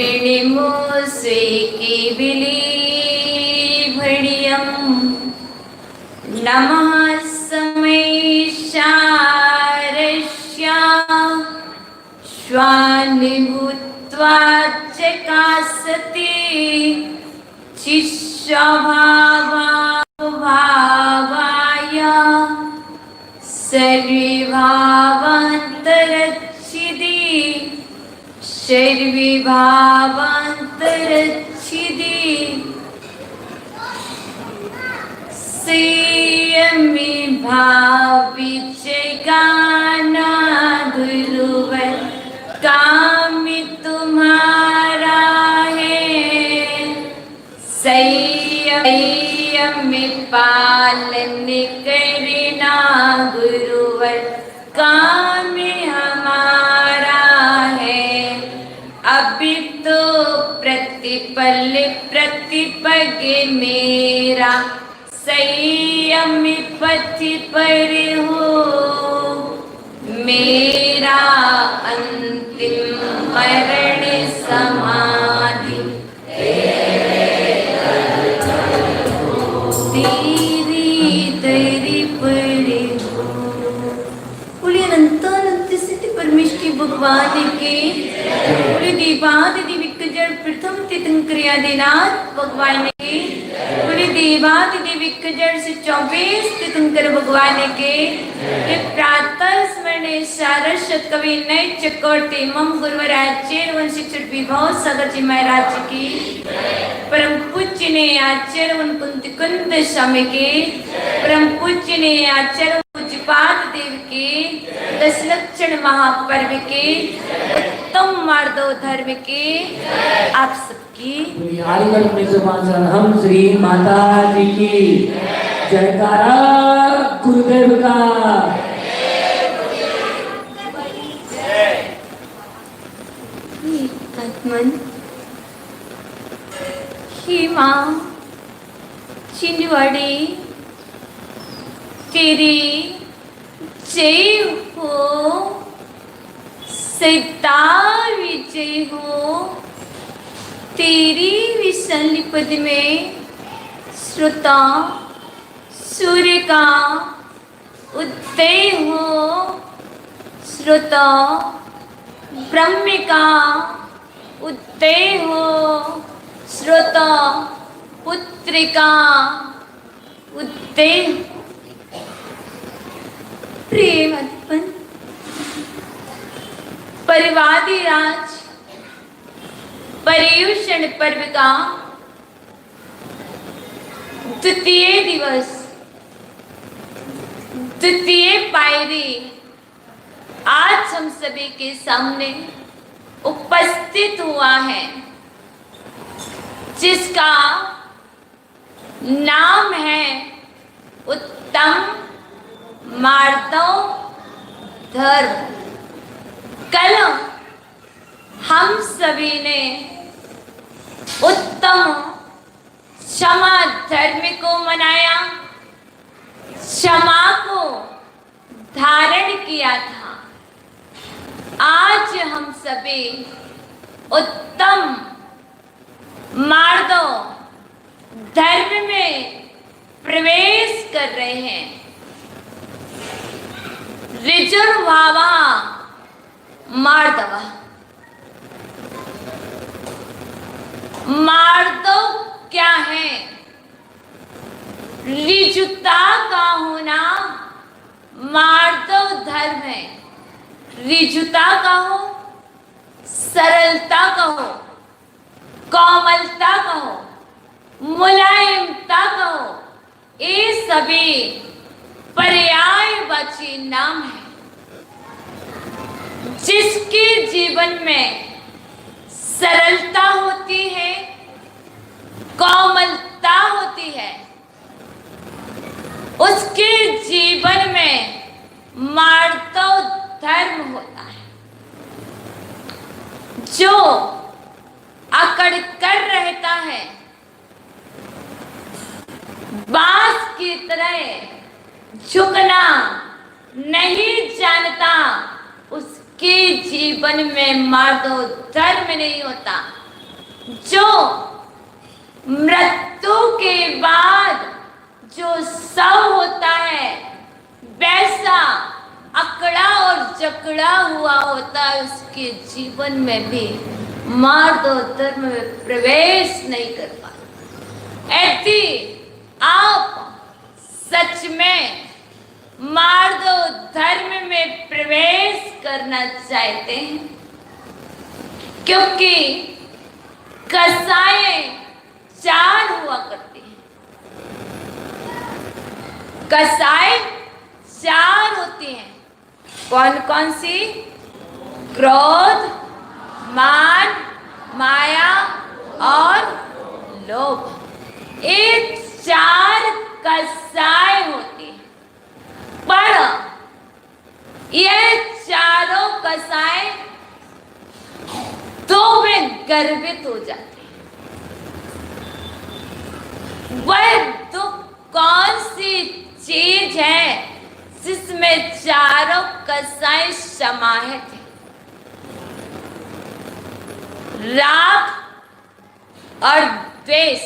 वेणिमुसे केविली भणियं नमः समेशारस्या श्वानिभूत्वा चकासति शिष्यभावाय सर्वभावान्तरच्छिदि सर्वभावान्तरच्छिदि संयमी भाविचैकाना गुरुवर कामी तुम्हारा है संयम पालन करना गुरुवर काम हमारा है। अभी तो प्रतिपल प्रतिपग मेरा संयम पथ पर हो मेरा अंतिम मरण समाधि तेरी पड़े हो। बोलिए अनंत सिद्धि परमेश्वरी भगवान के बोले देवादि विकजड़ प्रथम तीर्थंकरिया दिनाथ भगवान के बोले देवादि विकजड़ से 24 तीर्थंकर भगवान के प्रातः स्मरण सारस्वत कवि नय चक्रवर्ती मम गुरुवर आचार्य वन शिक्षक विभव सागर जी महाराज की परम पूज्य ने आचार्य वन कुंत कुंद स्वामी के परम पूज्य ने आचार्य पूज्यपाद देव के 10 लक्षण महापर्व के उत्तम मार्दव धर्म के आप सबकी हम श्री माता जी की जयकारा गुरुदेव का मन ही माँ चिंजवाड़ी तेरी जय हो सदा विजय हो तेरी विशाल पद में श्रोता सूर्य का उदय हो श्रोता ब्रह्म का उदय हो श्रोता पुत्र का उदय प्रेम अर्पण परिवादी राज पर्युषण पर्व का द्वितीय दिवस द्वितीय पायरी आज हम सभी के सामने उपस्थित हुआ है जिसका नाम है उत्तम मार्दव धर्म। कल हम सभी ने उत्तम क्षमा धर्म को मनाया क्षमा को धारण किया था। आज हम सभी उत्तम मार्दव धर्म में प्रवेश कर रहे हैं। ऋजुर्भावा मार्दव मार्दव क्या है? ऋजुता का होना मार्दव धर्म है। ऋजुता का हो सरलता का हो कोमलता का हो मुलायमता का हो ये सभी पर्यायवाची नाम है। जिसके जीवन में सरलता होती है कोमलता होती है उसके जीवन में मार्दव धर्म होता है। जो अकड़ कर रहता है बांस की तरह झुकना नहीं जानता उसके जीवन में मार्दव धर्म नहीं होता। जो मृत्यु के बाद जो शव होता है वैसा अकड़ा और जकड़ा हुआ होता है, उसके जीवन में भी मार्ग धर्म में प्रवेश नहीं कर पाते। यदि आप सच में मार्ग धर्म में प्रवेश करना चाहते हैं, क्योंकि कसाएं 4 हुआ करती हैं, कसाएं 4 होती हैं। कौन कौन सी? क्रोध, मान, माया और लोभ। ये 4 कसाएं होती हैं। पर ये चारों कसाएं तो वे गर्वित हो जाती हैं। वह तो कौन सी चीज है जिसमें चारों कसाएं समाहित हैं? राग और द्वेष।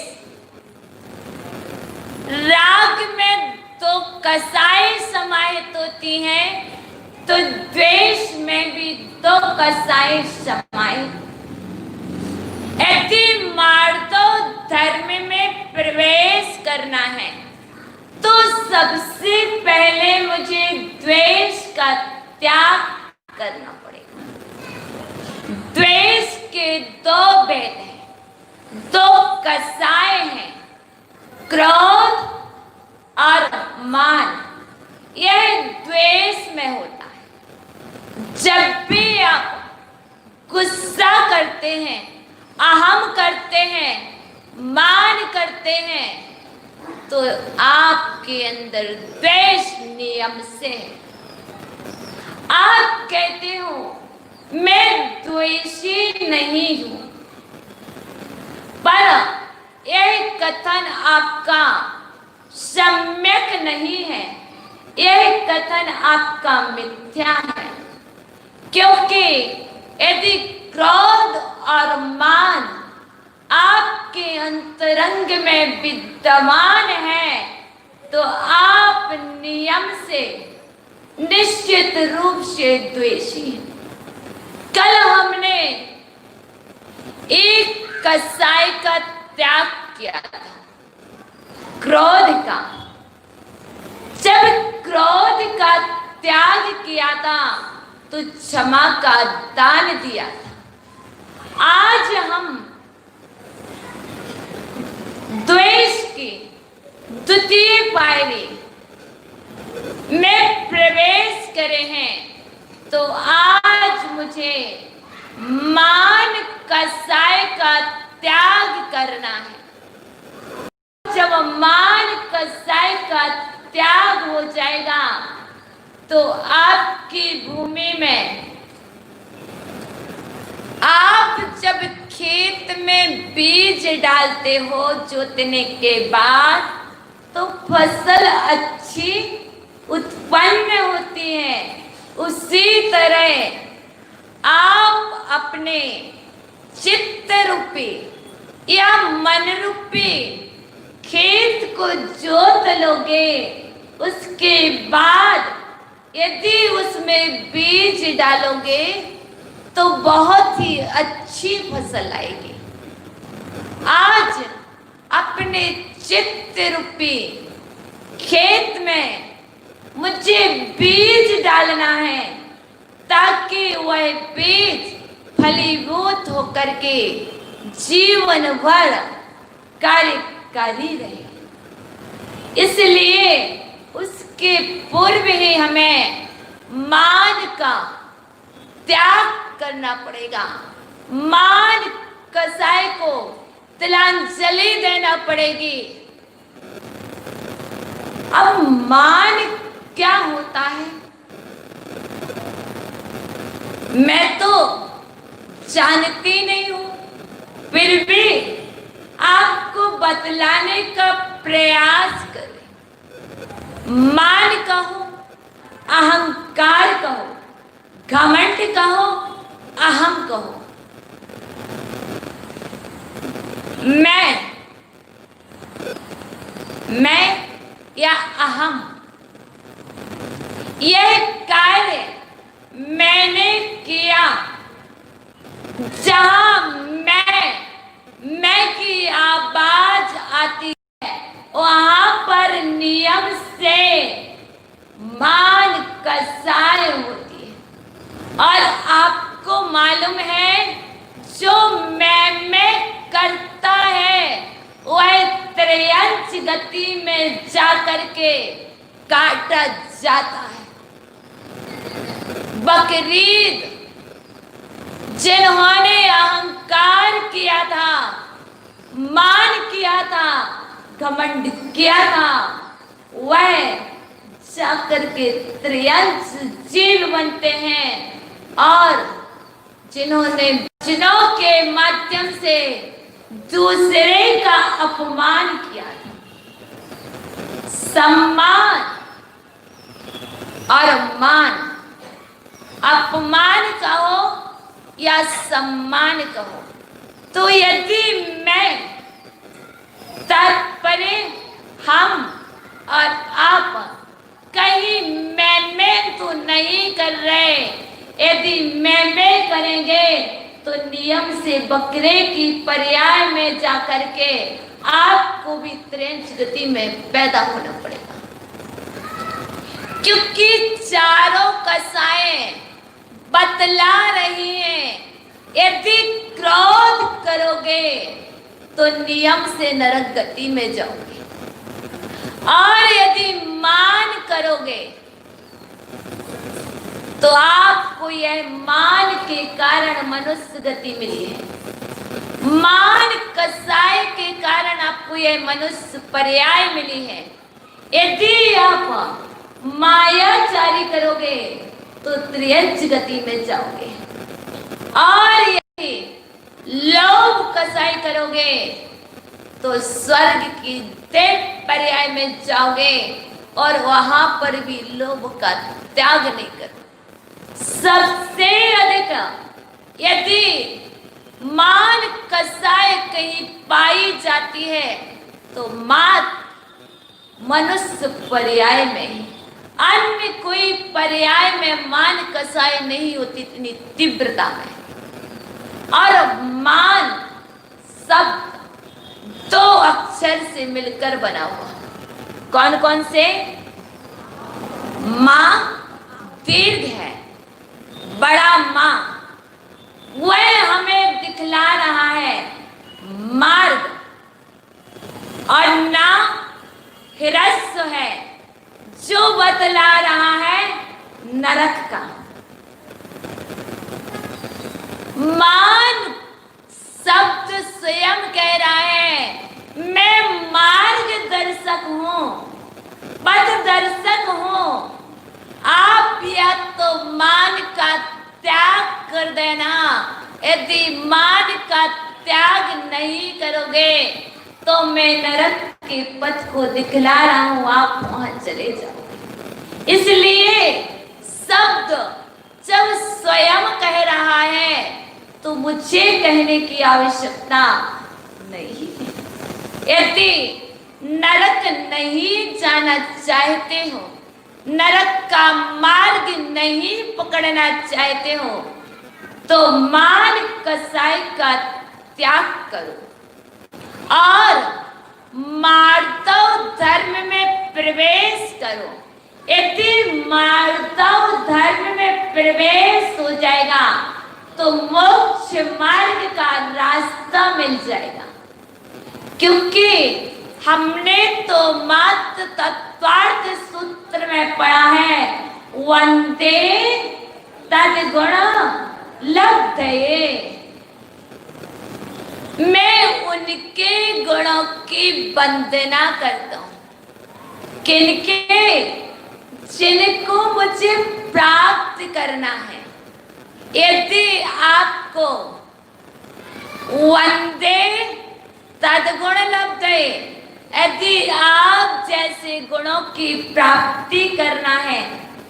राग में तो कसाएं समाहित होती हैं, तो द्वेष में भी 2 कसाएं समाहित। यदि मार्दो धर्म में प्रवेश करना है तो सबसे पहले मुझे द्वेष का त्याग करना पड़ेगा। द्वेष के 2 भेद हैं, 2 कसाएं हैं, क्रोध और मान। यह द्वेष में होता है। जब भी आप गुस्सा करते हैं, अहम करते हैं, मान करते हैं, तो आपके अंदर द्वेष नियम से है। आप कहते हो मैं द्वेषी नहीं हूं, पर यह कथन आपका सम्यक नहीं है, यह कथन आपका मिथ्या है। क्योंकि यदि क्रोध और मान आपके अंतरंग में विद्यमान है, तो आप नियम से निश्चित रूप से द्वेषी हैं। कल हमने एक कसाई का त्याग किया था, क्रोध का। जब क्रोध का त्याग किया था तो क्षमा का दान दिया था। आज हम द्वेष की द्वितीय पायरी में प्रवेश करे हैं, तो आज मुझे मान कसाई का त्याग करना है। जब मान कसाई का त्याग हो जाएगा तो आपकी भूमि में, आप जब खेत में बीज डालते हो जोतने के बाद, तो फसल अच्छी उत्पन्न होती है। उसी तरह आप अपने चित्त रूपी या मन रूपी खेत को जोत लोगे, उसके बाद यदि उसमें बीज डालोगे तो बहुत ही अच्छी फसल आएगी। आज अपने चित्त रूपी खेत में मुझे बीज डालना है, ताकि वह बीज फलीभूत होकर के जीवन भर कार्यकारी रहे। इसलिए उसके पूर्व ही हमें मान का त्याग करना पड़ेगा। मान कसाई को तिलांजलि देना पड़ेगी। अब मान क्या होता है, मैं तो जानती नहीं हूं, फिर भी आपको बतलाने का प्रयास करें। मान कहो, अहंकार कहो, घमंड कहो, अहम कहो, मैं या अहम, यह कार्य मैंने किया। जहां मैं की आवाज आती है वहां पर नियम से मान कसाई होती है। और आपको मालूम है जो मैं करता है वह त्रयंच गति में जा करके काटा जाता है। बकरीद जिन्होंने अहंकार किया था, मान किया था, घमंड किया था, वह जाकर के त्रयंच जीव बनते हैं। और जिन्होंने वचनों के माध्यम से दूसरे का अपमान किया था, सम्मान और मान, अपमान कहो या सम्मान कहो, तो यदि मैं तात्पर्य हम और आप कहीं मैं तो नहीं कर रहे। यदि मैं करेंगे तो नियम से बकरे की पर्याय में जाकर के आपको भी त्रयंच गति में पैदा होना पड़ेगा। क्योंकि चारों कसाएं बतला रही हैं, यदि क्रोध करोगे तो नियम से नरक गति में जाओगे, और यदि मान करोगे तो आपको यह मान के कारण मनुष्य गति मिली है। मान कसाई के कारण आपको यह मनुष्य पर्याय मिली है। यदि आप मायाचारी करोगे तो त्रयंच गति में जाओगे, और यदि लोभ कसाई करोगे तो स्वर्ग की देव पर्याय में जाओगे, और वहां पर भी लोभ का त्याग नहीं करोगे। सबसे अधिक यदि मान कसाई कहीं पाई जाती है तो मात मनुष्य पर्याय में, अन्य कोई पर्याय में मान कसाई नहीं होती इतनी तीव्रता में। और मान शब्द 2 अक्षर से मिलकर बना हुआ। कौन कौन से? मां दीर्घ है, बड़ा मां, वह हमें दिखला रहा है मार्ग, और ना ह्रस्व है जो बतला रहा है नरक का। मान शब्द स्वयं कह रहा है मैं मार्गदर्शक हूं, पथदर्शक हूं। आप या तो मान का त्याग कर देना। यदि मान का त्याग नहीं करोगे तो मैं नरक के पथ को दिखला रहा हूं, आप वहां चले जाओ। इसलिए शब्द जब स्वयं कह रहा है तो मुझे कहने की आवश्यकता नहीं। यदि नरक नहीं जाना चाहते हो, नरक का मार्ग नहीं पकड़ना चाहते हो, तो मान कसाई का त्याग करो और मार्दव धर्म में प्रवेश करो। यदि मार्दव धर्म में प्रवेश हो जाएगा तो मोक्ष मार्ग का रास्ता मिल जाएगा। क्योंकि हमने तो मात्र तत्वार्थ सूत्र में पढ़ा है वंदे तद्गुण लब्धये। मैं उनके गुणों की वंदना करता हूं। किनके? जिनको मुझे प्राप्त करना है। यदि आपको वंदे तद्गुण लब्धये, यदि आप जैसे गुणों की प्राप्ति करना है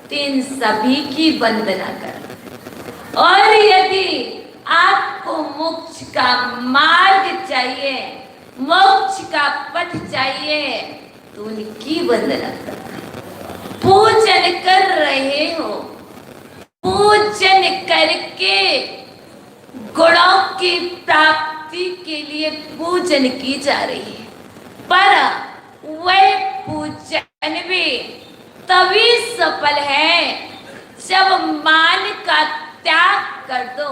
तो इन सभी की वंदना करना। और यदि आपको मोक्ष का मार्ग चाहिए, मोक्ष का पथ चाहिए, तो उनकी वंदना कर, पूजन कर रहे हो। पूजन करके गुणों की प्राप्ति के लिए पूजन की जा रही है, पर वह पूजन भी तभी सफल है जब मान का त्याग कर दो।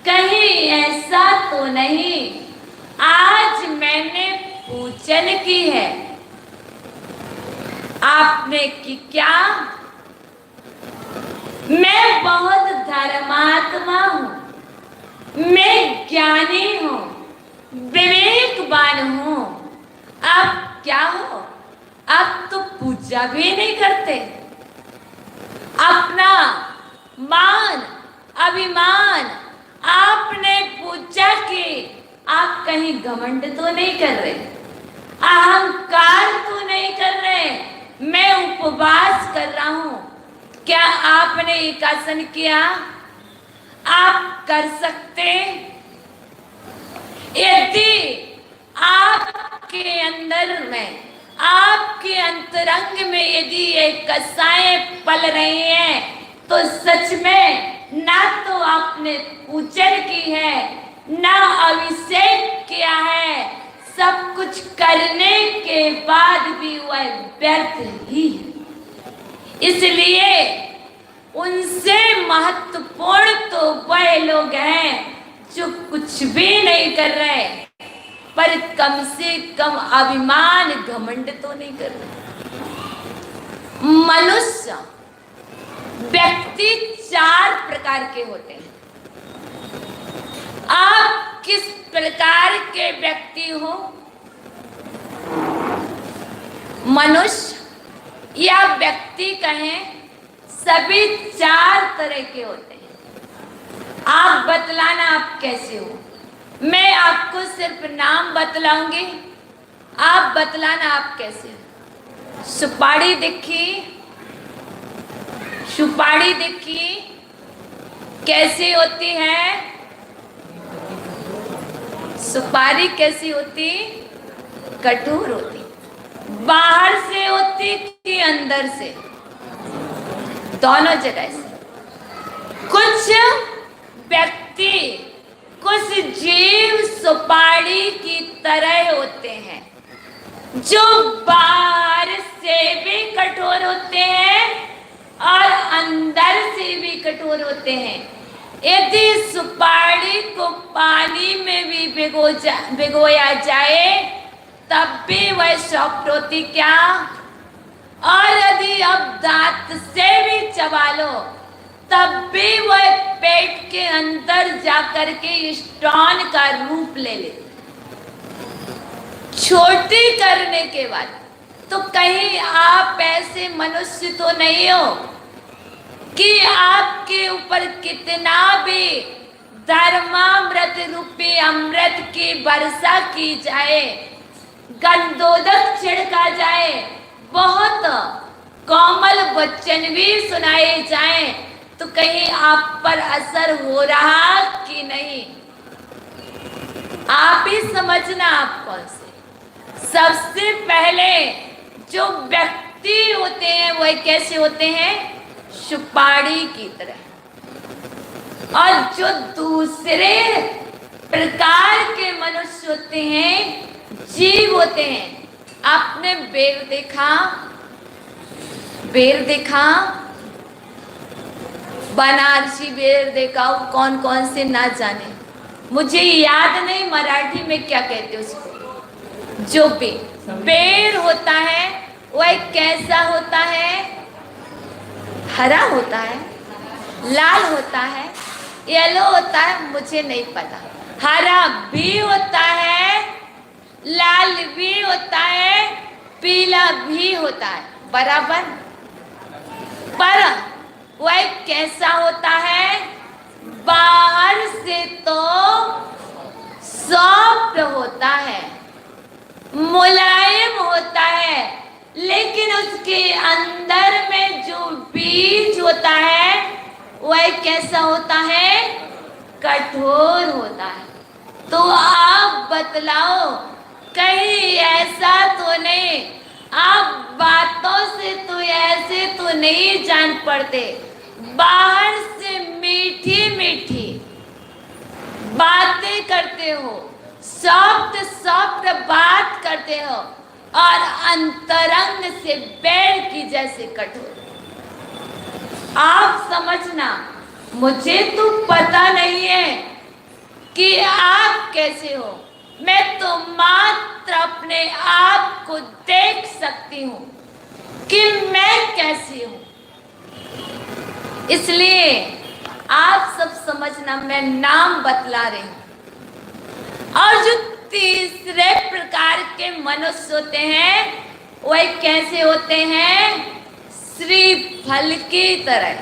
कहीं ऐसा तो नहीं आज मैंने पूजन की है, आपने की क्या? मैं बहुत धर्मात्मा हूं, मैं ज्ञानी हूं, विवेकवान हूं। अब क्या हो? अब तो पूजा भी नहीं करते। अपना मान अभिमान आपने पूजा की, आप कहीं घमंड तो नहीं कर रहे, अहंकार तो नहीं कर रहे। मैं उपवास कर रहा हूं, क्या आपने एक आसन किया? आप कर सकते? यदि आपके अंदर में, आपके अंतरंग में यदि ये कसाएं पल रही हैं, तो सच में ना तो आपने पूजन की है, ना अभिषेक किया है। सब कुछ करने के बाद भी वह व्यर्थ ही है। इसलिए उनसे महत्वपूर्ण तो वह लोग हैं जो कुछ भी नहीं कर रहे, पर कम से कम अभिमान घमंड तो नहीं कर रहे। मनुष्य व्यक्ति 4 प्रकार के होते हैं। आप किस प्रकार के व्यक्ति हो? मनुष्य या व्यक्ति कहें, सभी 4 तरह के होते हैं। आप बतलाना आप कैसे हो। मैं आपको सिर्फ नाम बतलाऊंगी, आप बतलाना आप कैसे हो। सुपारी देखी, सुपारी देखी कैसी होती है? सुपारी कैसी होती? कठोर होती। बाहर से होती कि अंदर से? दोनों जगह से। कुछ व्यक्ति, कुछ जीव सुपारी की तरह होते हैं, जो बाहर से भी कठोर होते हैं और अंदर से भी कठोर होते हैं। यदि सुपारी को पानी में भी भिगोया जाए तब भी वह सॉफ्ट होती क्या? और यदि अब दांत से भी चबा लो तब भी वह पेट के अंदर जाकर के स्टोन का रूप ले ले। छोटी करने के बाद तो कहीं आप ऐसे मनुष्य तो नहीं हो कि आपके ऊपर कितना भी धर्मामृत रूपी अमृत की वर्षा की जाए, गंधोदक छिड़का जाए, बहुत कोमल वचन भी सुनाए जाएं, तो कहीं आप पर असर हो रहा कि नहीं? आप ही समझना। आप कौन से? सबसे पहले जो व्यक्ति होते हैं वह कैसे होते हैं? सुपारी की तरह। और जो दूसरे प्रकार के मनुष्य होते हैं, जीव होते हैं, आपने बेर देखा? बेर देखा? बनारसी बेर देखा हो? कौन कौन से ना जाने, मुझे याद नहीं मराठी में क्या कहते उसको। जो बेर होता है वह कैसा होता है? हरा होता है, लाल होता है, येलो होता है, मुझे नहीं पता। हरा भी होता है, लाल भी होता है, पीला भी होता है, बराबर। पर वह कैसा होता है? बाहर से तो सॉफ्ट होता है, मुलायम होता है, लेकिन उसके अंदर में जो बीज होता है वह कैसा होता है? कठोर होता है। तो आप बतलाओ, कहीं ऐसा तो नहीं आप बातों से तो ऐसे तो नहीं जान पड़ते, बाहर से मीठी मीठी बातें करते हो, सॉफ्ट सॉफ्ट बात करते हो और अंतरंग से बैर की जैसे कठोर। आप समझना, मुझे तो पता नहीं है कि आप कैसे हो, मैं तो मात्र अपने आप को देख सकती हूं कि मैं कैसी हूं। इसलिए आप सब समझना, मैं नाम बतला रही हूं। और जो तीसरे प्रकार के मनुष्य होते हैं वह कैसे होते हैं? श्रीफल की तरह,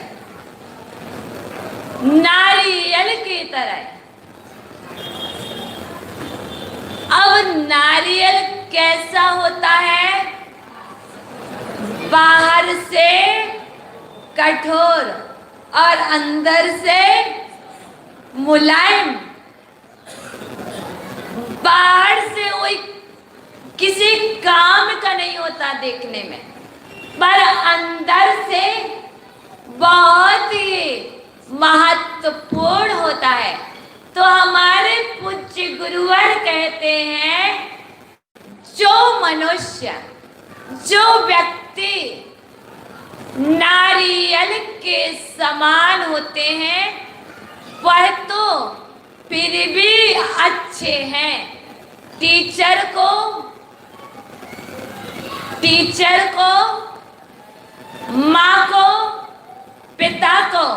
नारियल की तरह। अब नारियल कैसा होता है? बाहर से कठोर और अंदर से मुलायम। बाहर से कोई किसी काम का नहीं होता देखने में, पर अंदर से बहुत ही महत्वपूर्ण होता है। तो हमारे पूज्य गुरुवर कहते हैं, जो मनुष्य, जो व्यक्ति नारियल के समान होते हैं वह तो फिर भी अच्छे हैं। टीचर को, माँ को, पिता को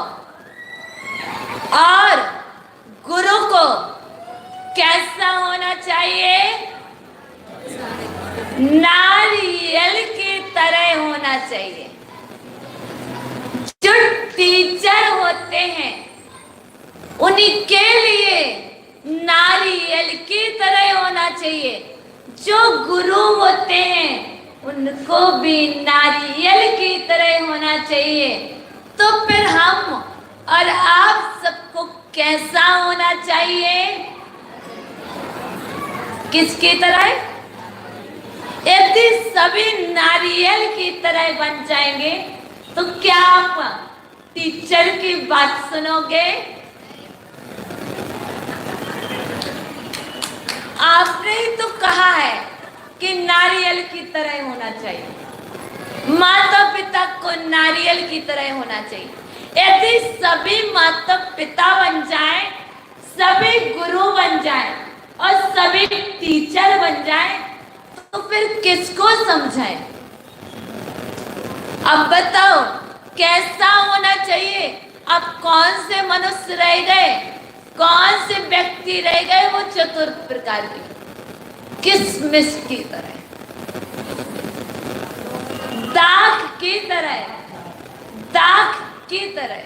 और गुरु को कैसा होना चाहिए? नारियल की तरह होना चाहिए। जो टीचर होते हैं उन्हीं के लिए नारियल की तरह होना चाहिए। जो गुरु होते हैं उनको भी नारियल की तरह होना चाहिए। तो फिर हम और आप सबको कैसा होना चाहिए? किसकी तरह? यदि सभी नारियल की तरह बन जाएंगे तो क्या आप टीचर की बात सुनोगे? आपने ही तो कहा है कि नारियल की तरह होना चाहिए, माता पिता को नारियल की तरह होना चाहिए। यदि सभी माता पिता बन जाएं, सभी गुरु बन जाएं और सभी टीचर बन जाएं तो फिर किसको समझाएं? अब बताओ कैसा होना चाहिए? अब कौन से मनुष्य रह गए, कौन से व्यक्ति रह गए वो चतुर्थ प्रकार के? किसमिस की तरह, दाख की तरह, दाख की तरह।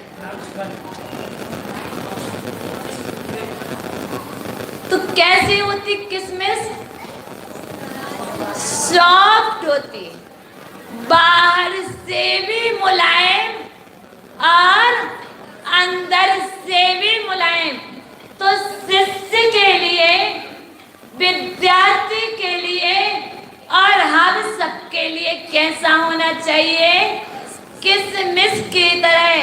तो कैसी होती किसमिस? सॉफ्ट होती, बाहर से भी मुलायम और अंदर से भी मुलायम। तो शिष्य के लिए, विद्यार्थी के लिए और हम सबके लिए कैसा होना चाहिए? किसमिस की तरह।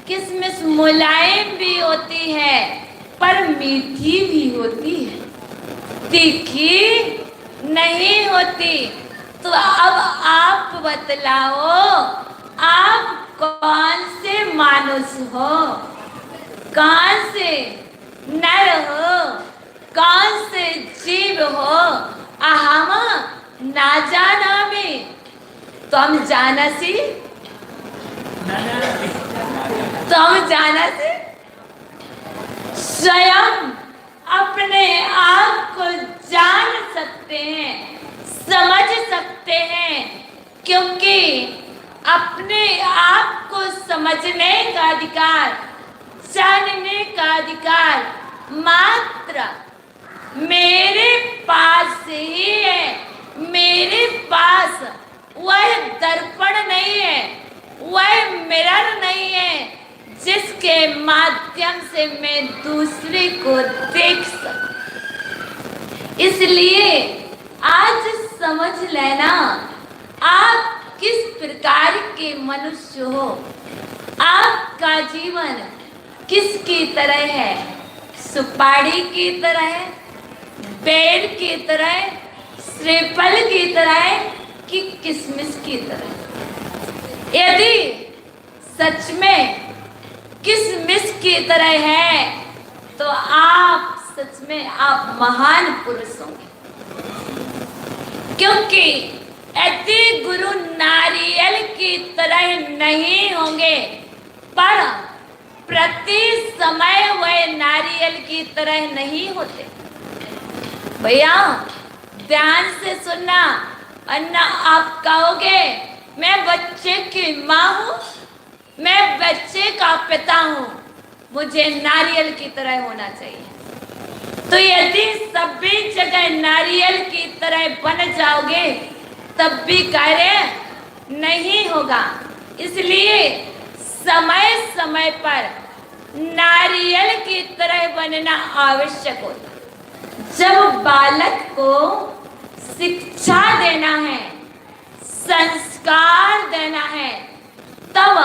किसमिस मुलायम भी होती है पर मीठी भी होती है, तीखी नहीं होती। तो अब आप बतलाओ, आप कौन से मानुष हो, कौन से नर हो, कौन से जीव हो? हम ना जाना में तो हम जानसी, तो हम जानसी स्वयं अपने आप को जान सकते हैं, समझ सकते हैं, क्योंकि अपने आप को समझने का अधिकार, जानने का अधिकार मात्र मेरे पास ही है। मेरे पास वह दर्पण नहीं है, वह मिरर नहीं है जिसके माध्यम से मैं दूसरे को देख सकूं। इसलिए आज समझ लेना आप किस प्रकार के मनुष्य हो। आपका जीवन किसकी तरह है? सुपारी की तरह है, पेड़ की तरह है, श्रीफल की तरह है कि किशमिश की तरह? यदि सच में किशमिश की तरह है तो आप सच में आप महान पुरुष होंगे, क्योंकि यदि गुरु नारियल की तरह नहीं होंगे पर प्रति समय वह नारियल की तरह नहीं होते। भैया ध्यान से सुनना, वरना आप कहोगे मैं बच्चे की माँ हूँ, मैं बच्चे का पिता हूँ, मुझे नारियल की तरह होना चाहिए। तो यदि सभी जगह नारियल की तरह बन जाओगे तब भी कार्य नहीं होगा। इसलिए समय समय पर नारियल की तरह बनना आवश्यक होता है। जब बालक को शिक्षा देना है, संस्कार देना है, तब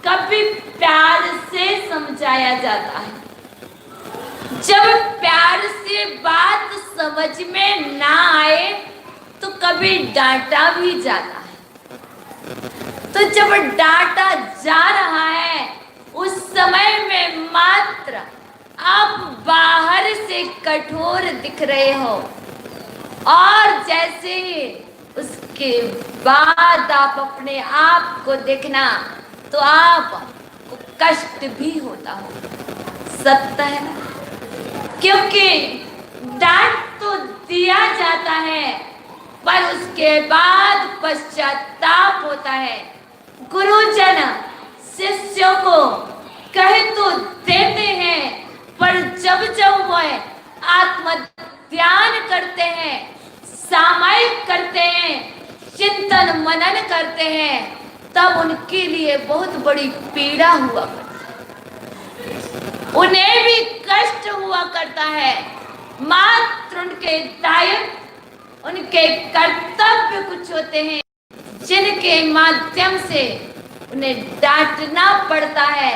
कभी प्यार से समझाया जाता है। जब प्यार से बात समझ में ना आए तो कभी डांटा भी जाता है। तो जब डांटा जा रहा है उस समय में मात्र आप बाहर से कठोर दिख रहे हो, और जैसे ही उसके बाद आप अपने आप को देखना तो आपको कष्ट भी होता हो। सत्य है ना? क्योंकि डांट तो दिया जाता है पर उसके बाद पश्चाताप होता है। गुरुजन शिष्यों को कह तो देते हैं पर जब जब वह आत्मध्यान करते हैं, सामायिक करते हैं, चिंतन मनन करते हैं, तब उनके लिए बहुत बड़ी पीड़ा हुआ करती है, उन्हें भी कष्ट हुआ करता है। मात्र उनके दायित्व, उनके कर्तव्य कुछ होते हैं जिनके माध्यम से उन्हें डांटना पड़ता है,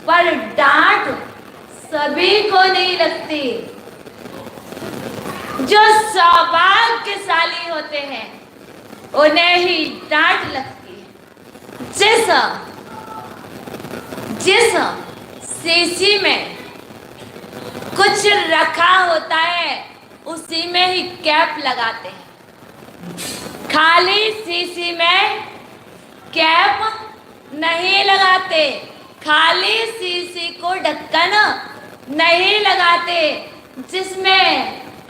पर डांट सभी को नहीं लगती। जो सौभाग्यशाली होते हैं उन्हें ही डांट लगती है। जिस शीशी में कुछ रखा होता है उसी में ही कैप लगाते हैं। खाली शीशी में कैप नहीं लगाते, खाली शीशी को ढक्कन नहीं लगाते। जिसमें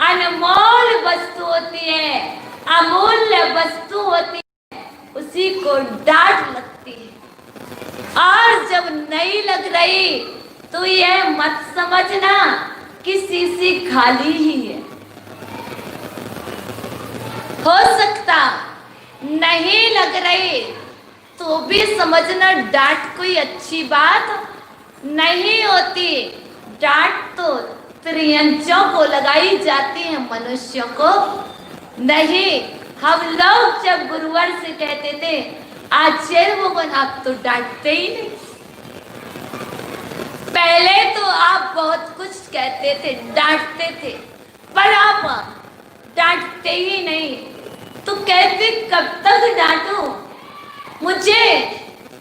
अनमोल वस्तु होती है, अमूल्य वस्तु होती है, उसी को डांट लगती है। और जब नहीं लग रही तो यह मत समझना कि शीशी खाली ही है। हो सकता नहीं लग रही तो भी समझना डांट कोई अच्छी बात नहीं होती। डांट तो त्रियंचों को लगाई जाती है, मनुष्यों को नहीं। हम लोग जब गुरुवर से कहते थे आचार्य भगवान आप तो डांटते ही नहीं। पहले तो आप बहुत कुछ कहते थे, डांटते थे, पर आप डांटते ही नहीं। तो कहते कब तक डांटूं? मुझे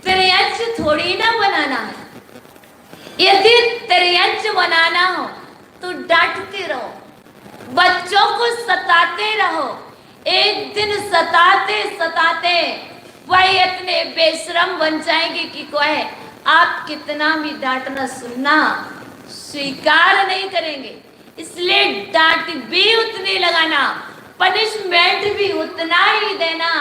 त्रियंच थोड़ी ना बनाना है। यदि त्रियंच बनाना हो तो डांटते रहो, बच्चों को सताते रहो। एक दिन सताते सताते वह इतने बेशरम बन जाएंगे कि कोई आप कितना भी डांटना सुनना स्वीकार नहीं करेंगे। इसलिए डांट भी उतनी लगाना, पनिशमेंट भी उतना ही देना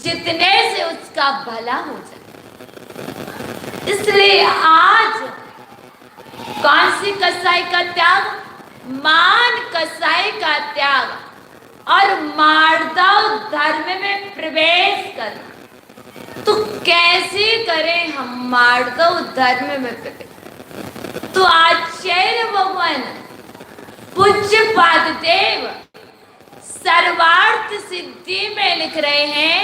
जितने से उसका भला हो जाए। इसलिए आज कौन सी कसाई का त्याग? मान कसाई का त्याग और मार्दव धर्म में प्रवेश करना। तो कैसे करें हम मार्दव धर्म में प्रवेश? तो आचार्य भगवान पूज्य पाद देव सर्वार्थ सिद्धि में लिख रहे हैं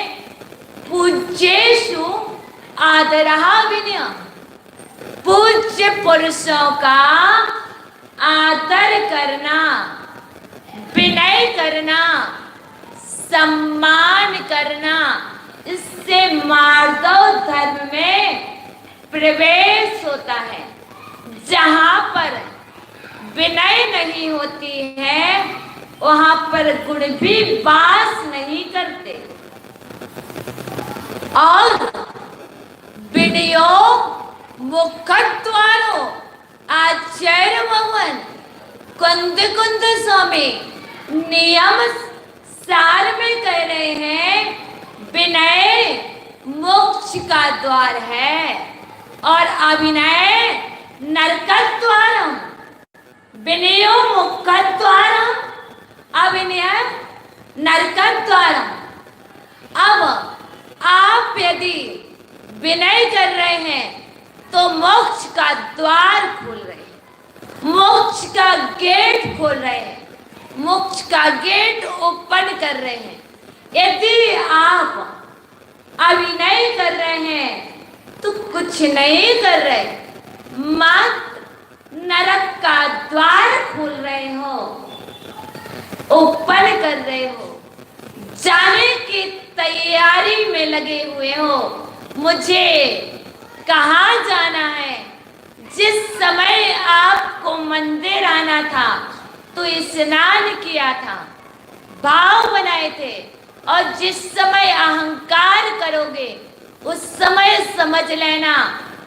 पूज्येषु आदरः विनय। पूज्य पुरुषों का आदर करना, विनय करना, सम्मान करना, इससे मार्दव धर्म में प्रवेश होता है। जहां पर विनय नहीं होती है वहां पर गुण भी वास नहीं करते। और विनयो मुखद्वारो आचार्य भगवान कुंद कुंद स्वामी नियम सार में कह रहे हैं विनय मोक्ष का द्वार है और अभिनय नरकद्वारम। विनयो मुखद्वारम, अभिनय नरकद्वारम। अब आप यदि विनय कर रहे हैं तो मोक्ष का द्वार खोल रहे हैं, मोक्ष का गेट खोल रहे हैं, मोक्ष का गेट ओपन कर रहे हैं। यदि आप अभिनय कर रहे हैं तो कुछ नहीं कर रहे, मात्र नरक का द्वार खोल रहे हो, ओपन कर रहे हो, जाने की तैयारी में लगे हुए हो। मुझे कहाँ जाना है? जिस समय आपको मंदिर आना था तो स्नान किया था, भाव बनाए थे, और जिस समय अहंकार करोगे उस समय समझ लेना,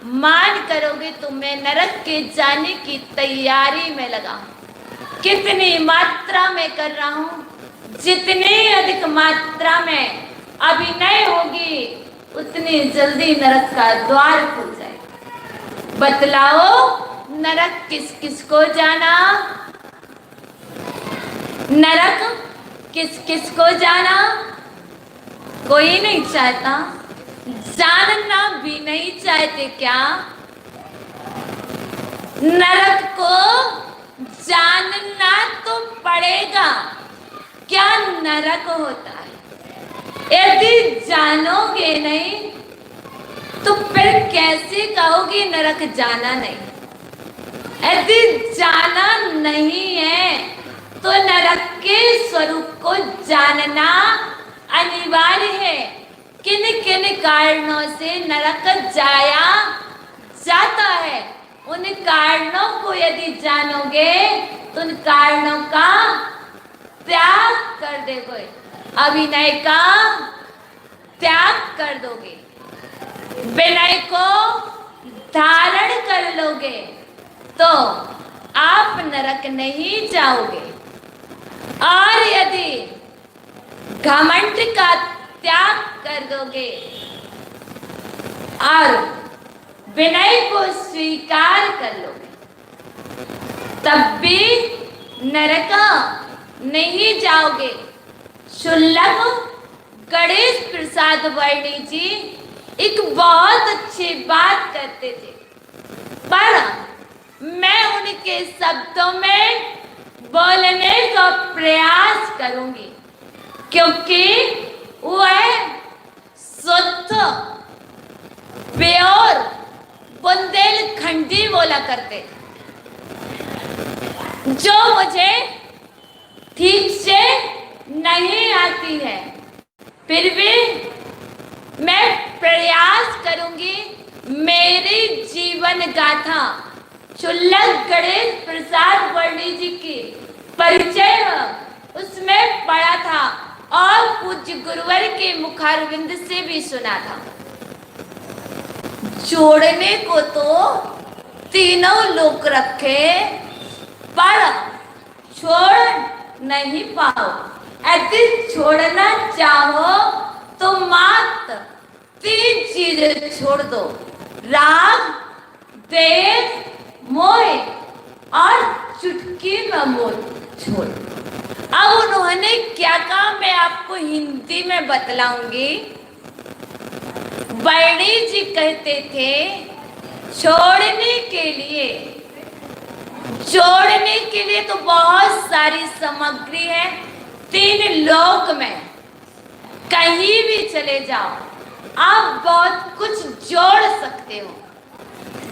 मान करोगे तो मैं नरक के जाने की तैयारी में लगा हूं। कितनी मात्रा में कर रहा हूं? जितनी अधिक मात्रा में अभिनय होगी उतनी जल्दी नरक का द्वार खुल जाएगा। बतलाओ नरक किस किस को जाना? नरक किस किस को जाना? कोई नहीं चाहता, जानना भी नहीं चाहते क्या? नरक को जानना तो पड़ेगा, क्या नरक होता है। यदि जानोगे नहीं तो फिर कैसे कहोगे नरक जाना नहीं? यदि जाना नहीं है तो नरक के स्वरूप को जानना अनिवार्य है। किन किन कारणों से नरक जाया जाता है, उन कारणों को यदि जानोगे तो उन कारणों का त्याग कर दोगे, अभिनय का त्याग कर दोगे, विनय को धारण कर लोगे तो आप नरक नहीं जाओगे। और यदि घमंड का त्याग कर दोगे और विनय को स्वीकार कर लोगे तब भी नरक नहीं जाओगे। शुल्लभ गणेश प्रसाद वर्णी जी एक बहुत अच्छी बात करते थे, पर मैं उनके शब्दों में बोलने का प्रयास करूंगी क्योंकि वह शुद्ध प्योर बुंदेलखंडी बोला करते थे, जो मुझे ठीक से नहीं आती है। फिर भी मैं प्रयास करूंगी मेरी जीवन गाथा शुल्लभ गणेश प्रसाद वर्णी जी की परिचय उसमें पढ़ा था और पूज्य गुरुवर के मुखारविंद से भी सुना था। जोड़ने को तो तीनों लोग रखे पर छोड़ नहीं पाओ। यदि छोड़ना चाहो तो मात्र 3 चीजें छोड़ दो, राग, देश, मोह और चुटकी में मोह छोड़। अब उन्होंने क्या कहा मैं आपको हिंदी में बतलाऊंगी। वर्णी जी कहते थे छोड़ने के लिए, जोड़ने के लिए तो बहुत सारी सामग्री है, तीन लोक में कहीं भी चले जाओ, आप बहुत कुछ जोड़ सकते हो,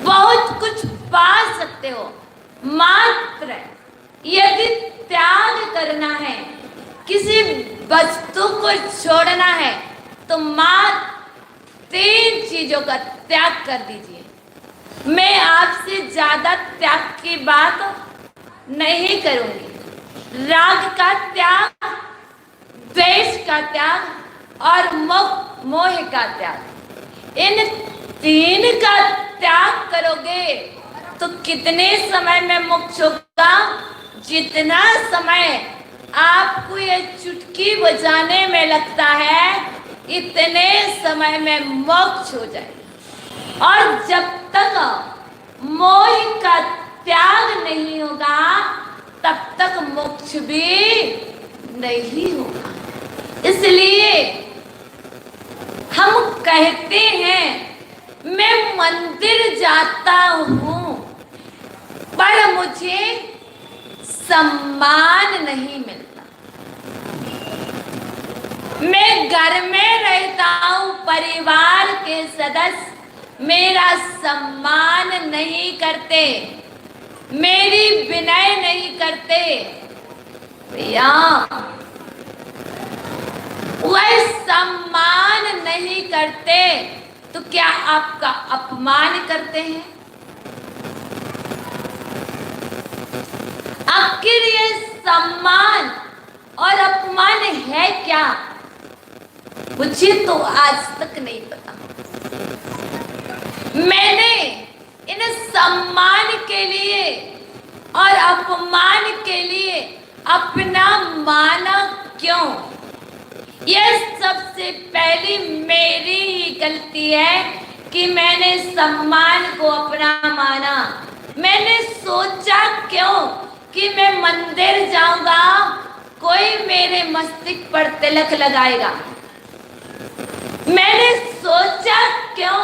बहुत कुछ पा सकते हो। मात्र यदि त्याग करना है, किसी वस्तु को छोड़ना है, तो मात्र 3 चीजों का त्याग कर दीजिए। मैं आपसे ज्यादा त्याग की बात नहीं करूंगी। राग का त्याग, द्वेष का त्याग और मोह का त्याग, इन 3 का त्याग करोगे तो कितने समय में मोक्ष होगा? जितना समय आपको ये चुटकी बजाने में लगता है, इतने समय में मोक्ष हो जाएगा। और जब तक मोह का त्याग नहीं होगा, तब तक मोक्ष भी नहीं होगा। इसलिए हम कहते हैं, मैं मंदिर जाता हूं पर मुझे सम्मान नहीं मिलता। मैं घर में रहता हूं, परिवार के सदस्य मेरा सम्मान नहीं करते, मेरी विनय नहीं करते। भैया, वह सम्मान नहीं करते तो क्या आपका अपमान करते हैं? आखिर ये सम्मान और अपमान है क्या? मुझे तो आज तक नहीं पता। मैंने इन सम्मान के लिए और अपमान के लिए अपना माना क्यों? यह सबसे पहली मेरी ही गलती है कि मैंने सम्मान को अपना माना। मैंने सोचा क्यों कि मैं मंदिर जाऊंगा, कोई मेरे मस्तिष्क पर तिलक लगाएगा। मैंने सोचा क्यों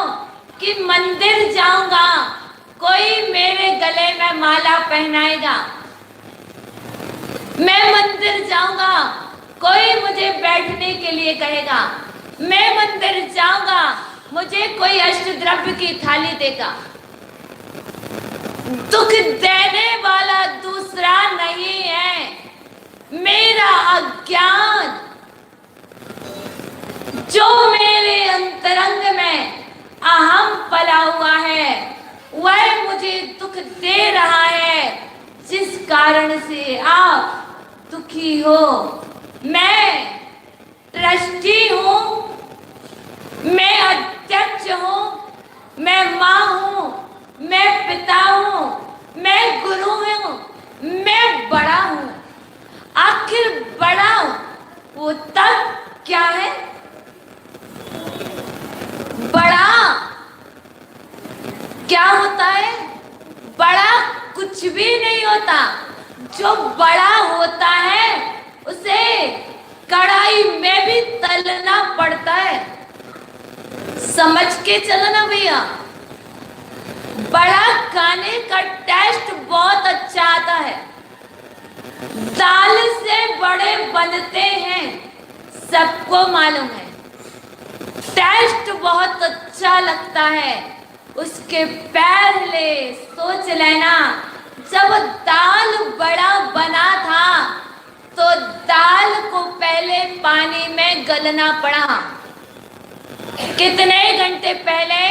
कि मंदिर जाऊंगा, कोई मेरे गले में माला पहनाएगा। मैं मंदिर जाऊंगा, कोई मुझे बैठने के लिए कहेगा। मैं मंदिर जाऊंगा, मुझे कोई अष्टद्रव्य की थाली देगा। दुख देने वाला दूसरा नहीं है, मेरा अज्ञान जो मेरे अंतरंग में अहम पला हुआ है, वह मुझे दुख दे रहा है, जिस कारण से आप दुखी हो। मैं ट्रस्टी हूं, मैं अध्यक्ष हूं, मैं मां हूं, मैं पिता हूं, मैं गुरु हूं, मैं बड़ा हूं। आखिर बड़ा वो तब क्या है? बड़ा क्या होता है? बड़ा कुछ भी नहीं होता। जो बड़ा होता है उसे कढ़ाई में भी तलना पड़ता है। समझ के चलना भैया। बड़ा खाने का टेस्ट बहुत अच्छा आता है। दाल से बड़े बनते हैं, सबको मालूम है। टेस्ट बहुत अच्छा लगता है। उसके पहले सोच लेना, जब दाल बड़ा बना था तो दाल को पहले पानी में गलना पड़ा। कितने घंटे पहले?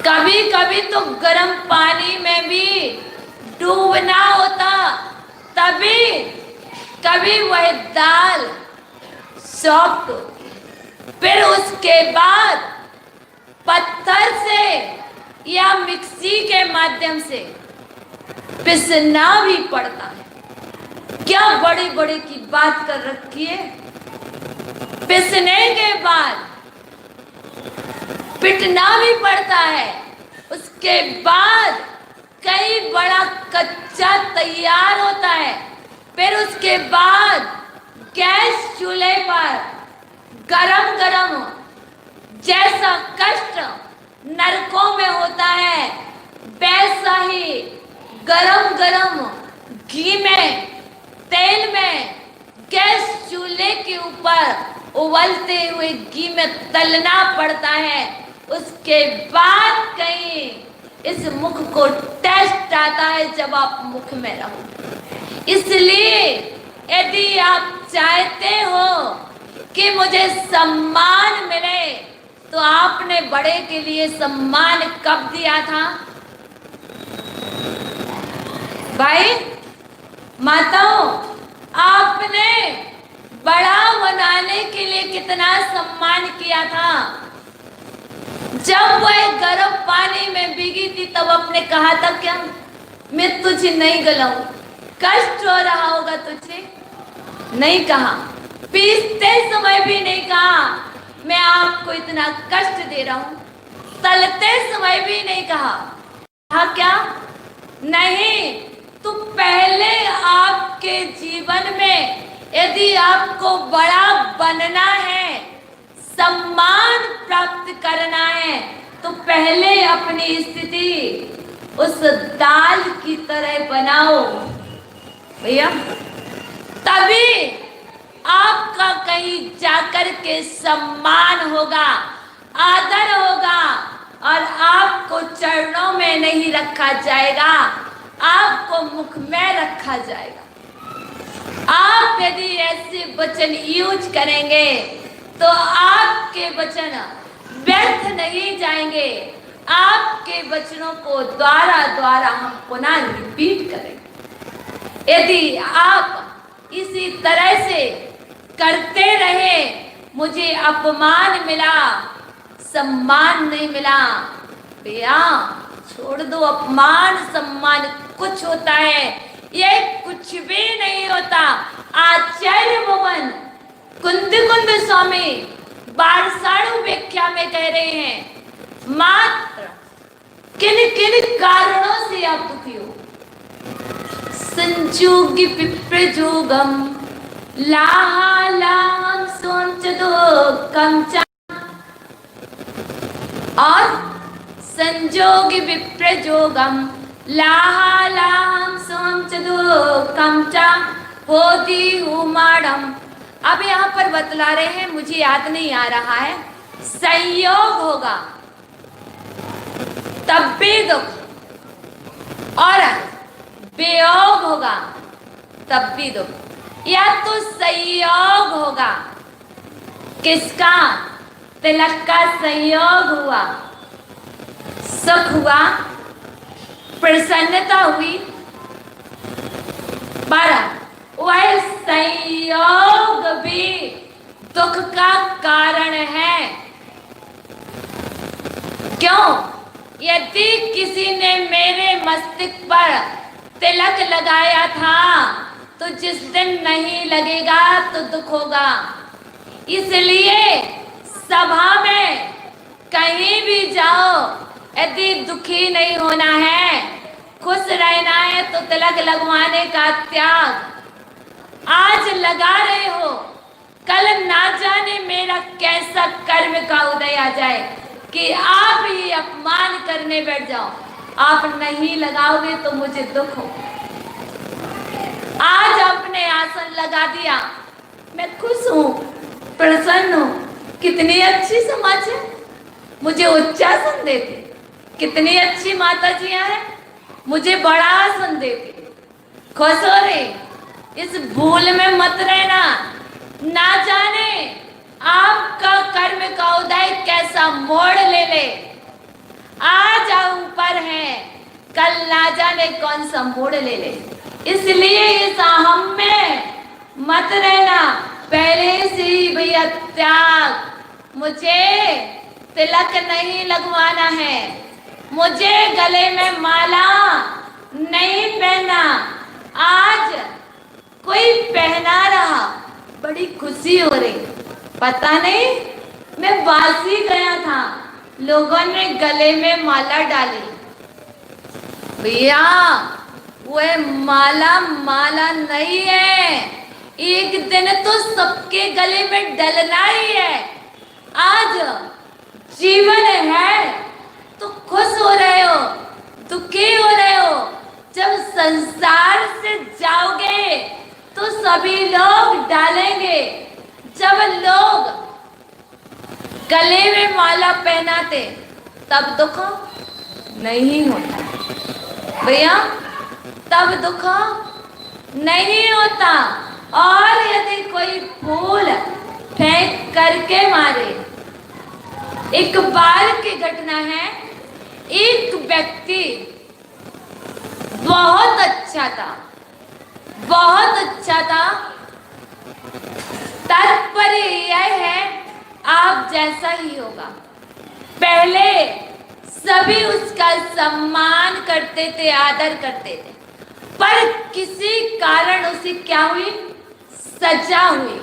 कभी कभी तो गर्म पानी में भी डूबना होता, तभी कभी वह दाल सॉफ्ट होती। फिर उसके बाद पत्थर से या मिक्सी के माध्यम से पिसना भी पड़ता है। क्या बड़े बड़े की बात कर रखी है। पिसने के बाद पिटना भी पड़ता है। उसके बाद कई बड़ा कच्चा तैयार होता है। फिर उसके बाद गैस चूल्हे पर गरम गरम, जैसा कष्ट नरकों में होता है, वैसा ही गरम गरम घी में, तेल में के ऊपर उबलते हुए घी में तलना पड़ता है, उसके बाद कहीं इस मुख को टेस्ट आता है जब आप मुख में रहो। इसलिए यदि आप चाहते हो कि मुझे सम्मान मिले, तो आपने बड़े के लिए सम्मान कब दिया था? भाई माताओं, आपने बड़ा बनाने के लिए कितना सम्मान किया था? जब वह गर्म पानी में भीगी थी तब आपने कहा था क्या मैं तुझे नहीं गलाऊं, कष्ट हो रहा होगा तुझे? नहीं कहा। पीसते समय भी नहीं कहा मैं आपको इतना कष्ट दे रहा हूं। तलते समय भी नहीं कहा। कहा क्या? नहीं, तो पहले आपके जीवन में यदि आपको बड़ा बनना है, सम्मान प्राप्त करना है, तो पहले अपनी स्थिति उस दाल की तरह बनाओ भैया, तभी आपका कहीं जाकर के सम्मान होगा, आदर होगा, और आपको चरणों में नहीं रखा जाएगा, आपको मुख में रखा जाएगा। आप यदि ऐसे वचन यूज करेंगे तो आपके वचन व्यर्थ नहीं जाएंगे। आपके वचनों को द्वारा द्वारा हम पुनः रिपीट करेंगे। यदि आप इसी तरह से करते रहे, मुझे अपमान मिला, सम्मान नहीं मिला, भैया छोड़ दो। अपमान सम्मान कुछ होता है, ये कुछ भी नहीं होता। आचार्य भवन कुंद स्वामी बारसाणु व्याख्या में कह रहे हैं, मात्र किन किन कारणों से आप दुखी हो? संजोगी विप्रजोगम लाहा लाम सोच दो कमचा, और संजोगी विप्रजोगम लाहा लाम सोच दो कमचा होती हूँ माडम। अब यहाँ पर बतला रहे हैं, मुझे याद नहीं आ रहा है। संयोग होगा तब भी दुख, और वियोग होगा तब भी दुख। या तो संयोग होगा, किसका? तिलक का संयोग हुआ, सुख हुआ, प्रसन्नता हुई, पर वह संयोग भी दुख का कारण है। क्यों? यदि किसी ने मेरे मस्तिष्क पर तिलक लगाया था, तो जिस दिन नहीं लगेगा तो दुख होगा। इसलिए सभा में कहीं भी जाओ, यदि दुखी नहीं होना है, खुश रहना है, तो तिलक लगवाने का त्याग आज लगा रहे हो, कल ना जाने मेरा कैसा कर्म का उदय आ जाए कि आप ही अपमान करने बैठ जाओ। आप नहीं लगाओगे तो मुझे दुख हो। आज आपने आसन लगा दिया, मैं खुश हूं, प्रसन्न हूं। कितनी अच्छी समाज है, मुझे उच्चासन देते। कितनी अच्छी माता जियां हैं, मुझे बड़ा आसन देते। खुश हो रहे, इस भूल में मत रहना। ना जाने आपका कर्म का उदय कैसा मोड़ ले ले। आज आप ऊपर हैं, कल ना जाने कौन सा मोड़ ले ले। इसलिए इस अहम में मत रहना। पहले से ही भैया त्याग, मुझे तिलक नहीं लगवाना है, मुझे गले में माला नहीं पहना। आज कोई पहना रहा, बड़ी खुशी हो रही। पता नहीं मैं बासी गया था, लोगों ने गले में माला डाली। भैया वह माला माला नहीं है, एक दिन तो सबके गले में डलना ही है। आज जीवन है तो खुश हो रहे हो, दुखी हो रहे हो। जब संसार से जाओगे तो सभी लोग डालेंगे, जब लोग गले में माला पहनाते तब दुख नहीं होता भैया, तब दुख नहीं होता। और यदि कोई फूल फेंक करके मारे, एक बार की घटना है, एक व्यक्ति बहुत अच्छा था, बहुत अच्छा था। तात्पर्य यह है आप जैसा ही होगा। पहले सभी उसका सम्मान करते थे, आदर करते थे, पर किसी कारण उसे क्या हुई, सजा हुई,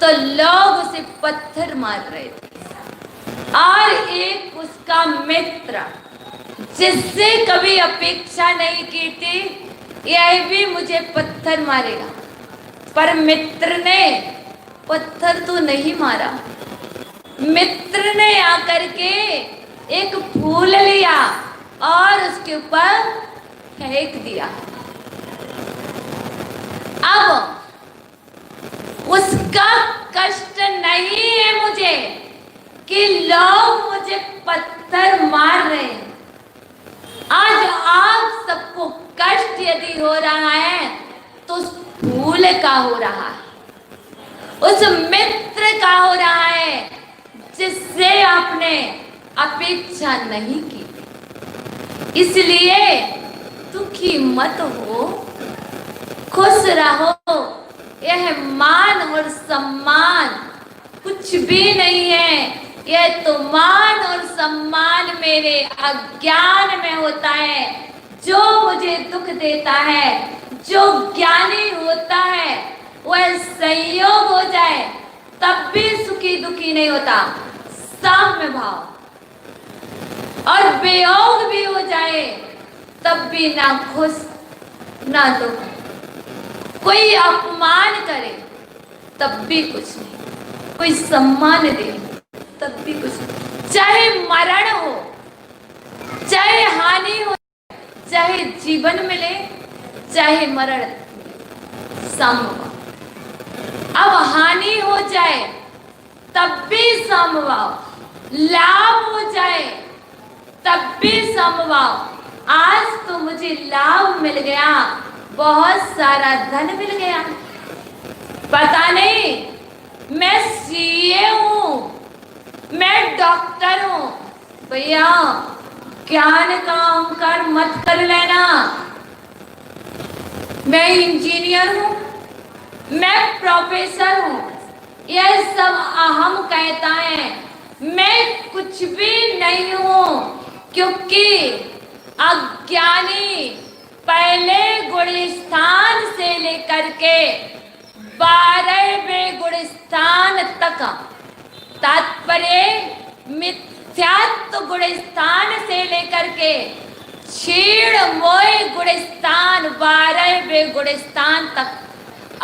तो लोग उसे पत्थर मार रहे थे। और एक उसका मित्र जिससे कभी अपेक्षा नहीं की थी यह भी मुझे पत्थर मारेगा, पर मित्र ने पत्थर तो नहीं मारा। मित्र ने आकर के एक फूल लिया और उसके ऊपर फेंक दिया। अब उसका कष्ट नहीं है मुझे कि लोग मुझे पत्थर मार रहे हैं। आज आप सबको कष्ट यदि हो रहा है तो उस फूल का हो रहा है, उस मित्र का हो रहा है जिससे आपने अपेक्षा नहीं की। इसलिए दुखी मत हो, खुश रहो। यह मान और सम्मान कुछ भी नहीं है, यह तो मान और सम्मान मेरे अज्ञान में होता है। जो मुझे दुख देता है, जो ज्ञानी होता है, वह संयोग हो जाए तब भी सुखी दुखी नहीं होता, साम्य भाव। और वियोग भी हो जाए तब भी ना खुश ना दुख। कोई अपमान करे तब भी कुछ नहीं, कोई सम्मान दे तब भी कुछ नहीं। चाहे मरण हो, चाहे हानि हो, चाहे जीवन मिले, चाहे मरण, समभाव। अब हानि हो जाए तब भी समभाव, लाभ हो जाए तब भी समभाव। आज तो मुझे लाभ मिल गया, बहुत सारा धन मिल गया, पता नहीं मैं सीए हूं, मैं डॉक्टर हूं। भैया ज्ञान का अहंकार मत कर लेना। मैं इंजीनियर हूं, मैं प्रोफेसर हूं, यह सब अहम कहता है। मैं कुछ भी नहीं हूं, क्योंकि अज्ञानी पहले गुण स्थान से लेकर के 12वें गुण स्थान तक, तात्पर्य मिथ्यात्व गुण स्थान से लेकर के क्षीण मोह गुण स्थान 12वें गुण स्थान तक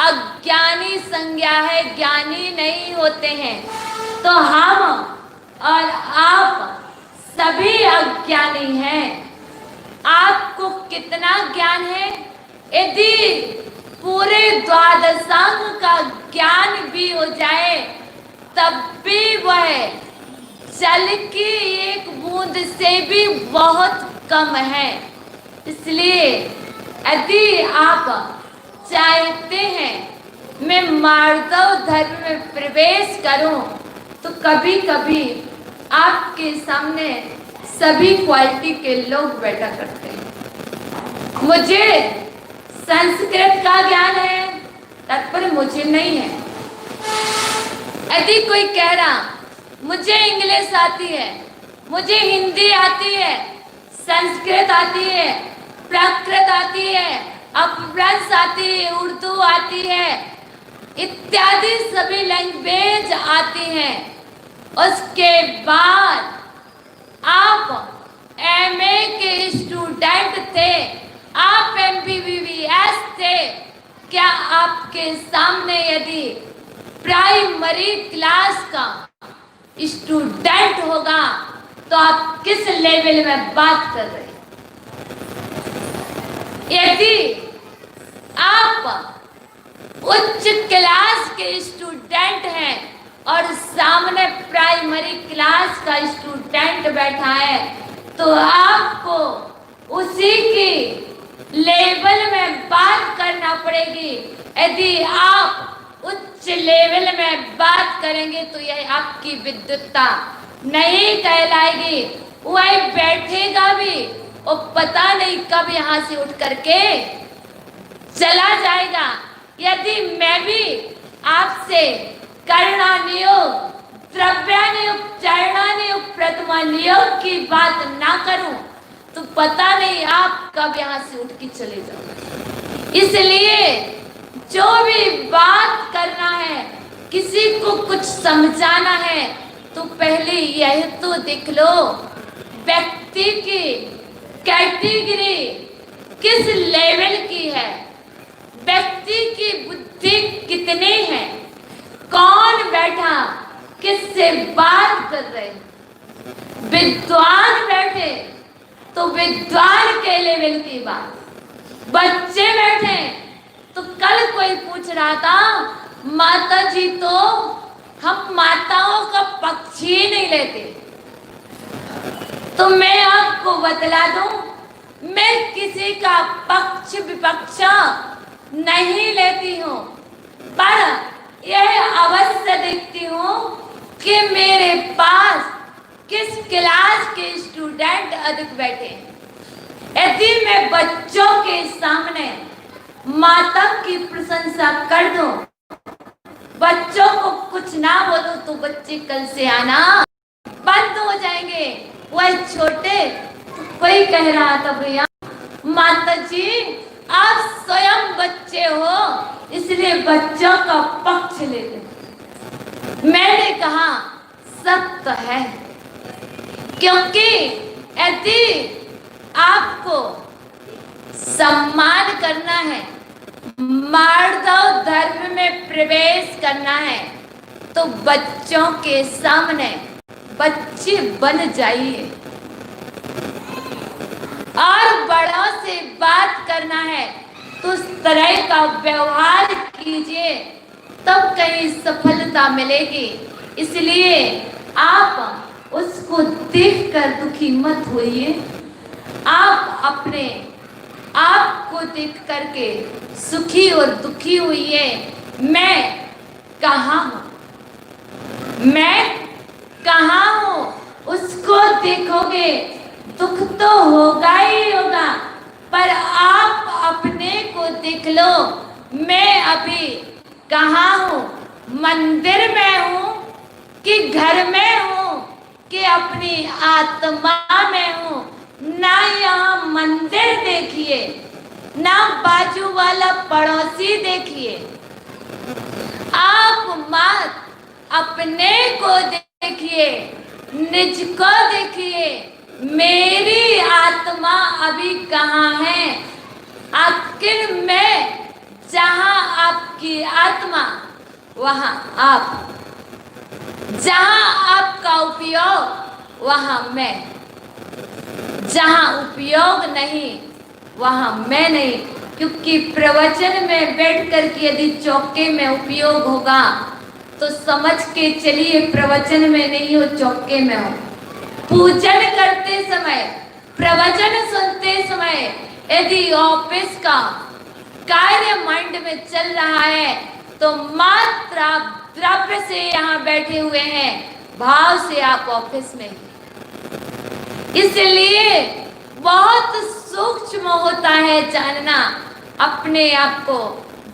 अज्ञानी संज्ञा है, ज्ञानी नहीं होते हैं। तो हम और आप सभी अज्ञानी हैं। आपको कितना ज्ञान है? यदि पूरे द्वादशांग का ज्ञान भी हो जाए तब भी वह जल की एक बूंद से भी बहुत कम है। इसलिए यदि आप चाहते हैं मैं मार्दव धर्म में प्रवेश करूं, तो कभी कभी आपके सामने सभी क्वालिटी के लोग बैठा करते हैं। मुझे संस्कृत का ज्ञान है, तात्पर्य मुझे नहीं है। यदि कोई कह रहा मुझे इंग्लिश आती है, मुझे हिंदी आती है, संस्कृत आती है, प्राकृत आती है, अपभ्रंश आती है, उर्दू आती है, इत्यादि सभी लैंग्वेज आती हैं, उसके बाद आप एमए के स्टूडेंट थे, आप एमबीबीएस थे, क्या आपके सामने यदि प्राइमरी क्लास का स्टूडेंट होगा तो आप किस लेवल में बात कर रहे हैं? यदि आप उच्च क्लास के स्टूडेंट हैं और सामने प्राइमरी क्लास का स्टूडेंट बैठा है, तो आपको उसी की लेवल में बात करना पड़ेगी। यदि आप उच्च लेवल में बात करेंगे तो यह आपकी विद्वत्ता नहीं कहलाएगी। वह बैठेगा भी और पता नहीं कब यहाँ से उठ करके चला जाएगा। यदि मैं भी आपसे कर्णानियोग, द्रव्यानियोग, चरणानियोग, प्रतिमा नियोग की बात ना करूं तो पता नहीं आप कब यहाँ से उठ के चले जाओगे। इसलिए जो भी बात करना है, किसी को कुछ समझाना है, तो पहले यह तो देख लो व्यक्ति की कैटेगरी किस लेवल की है, व्यक्ति की बुद्धि कितनी है, कौन बैठा किससे बात कर रहे। विद्वान बैठे तो विद्वान के लेवल की बात, बच्चे बैठे तो कल कोई पूछ रहा था माता जी तो हम माताओं का पक्ष ही नहीं लेते, तो मैं आपको बतला दूं मैं किसी का पक्ष विपक्ष नहीं लेती हूँ, पर यह अवश्य देखती हूँ कि मेरे पास किस क्लास के स्टूडेंट अधिक बैठे। यदि मैं बच्चों के सामने माता की प्रशंसा कर दूं, बच्चों को कुछ ना बोलूं, तो बच्चे कल से आना बंद हो जाएंगे। वह छोटे कोई कह रहा था भैया माता जी आप स्वयं बच्चे हो इसलिए बच्चों का पक्ष लेते। मैंने कहा सब तो है, क्योंकि यदि आपको सम्मान करना है, मार्दव धर्म में प्रवेश करना है, तो बच्चों के सामने बच्चे बन जाइए और बड़ों से बात करना है तो उस तरह का व्यवहार कीजिए, तब कहीं सफलता मिलेगी। इसलिए आप उसको देखकर दुखी मत होइए, आप अपने आप को देख करके सुखी और दुखी हुइए। मैं कहाँ हूँ, मैं कहाँ हूँ उसको देखोगे, दुख तो होगा ही होगा, पर आप अपने को देख लो मैं अभी कहाँ हूँ, मंदिर में हूँ कि घर में हूँ कि अपनी आत्मा में हूँ। ना यहाँ मंदिर देखिए, ना बाजू वाला पड़ोसी देखिए, आप मत अपने को देखिए, निज को देखिए, मेरी आत्मा अभी कहाँ है। आखिर मैं जहाँ आपकी आत्मा वहाँ आप, जहाँ आपका उपयोग वहाँ मैं, जहाँ उपयोग नहीं वहाँ मैं नहीं। क्योंकि प्रवचन में बैठ कर के यदि चौके में उपयोग होगा तो समझ के चलिए प्रवचन में नहीं हो, चौके में हो। पूजन करते समय, प्रवचन सुनते समय यदि ऑफिस का कार्य माइंड में चल रहा है तो मात्र आप द्रव्य से यहाँ बैठे हुए हैं, भाव से आप ऑफिस में। इसलिए बहुत सूक्ष्म होता है जानना अपने आप को।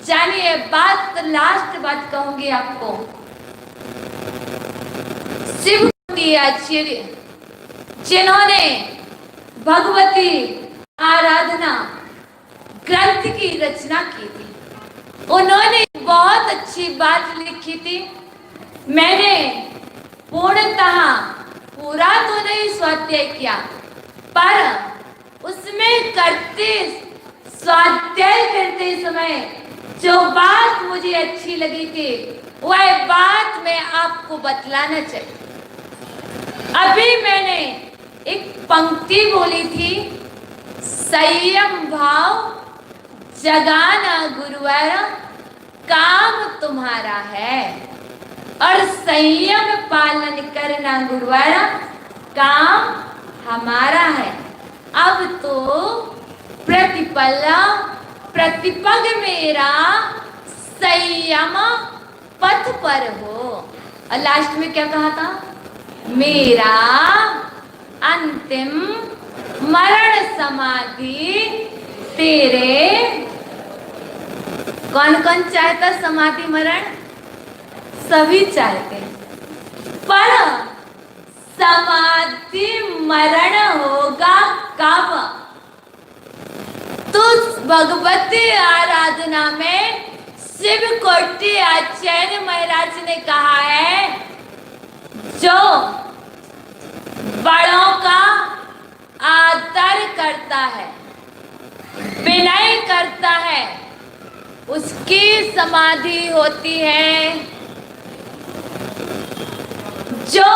जानिए बात, लास्ट बात कहूंगी आपको। शिव की आचार्य जिन्होंने भगवती आराधना ग्रंथ की रचना की थी, उन्होंने बहुत अच्छी बात लिखी थी। मैंने पूर्णतः पूरा तो नहीं स्वाध्याय किया, पर उसमें करते स्वाध्याय करते समय जो बात मुझे अच्छी लगी थी वह बात मैं आपको बतलाना चाहिए। अभी मैंने एक पंक्ति बोली थी, संयम भाव जगाना गुरुवार, काम तुम्हारा है और संयम पालन करना गुरुवारा काम हमारा है। अब तो प्रतिपग मेरा संयम पथ पर हो। और लास्ट में क्या कहा था? मेरा अंतिम मरण समाधि तेरे। कौन कौन चाहता समाधि मरण? सभी चाहते, पर समाधि मरण होगा कब? तो भगवती आराधना में शिव कोटि आचार्य महाराज ने कहा है, जो बड़ों का आदर करता है, विनय करता है, उसकी समाधि होती है। जो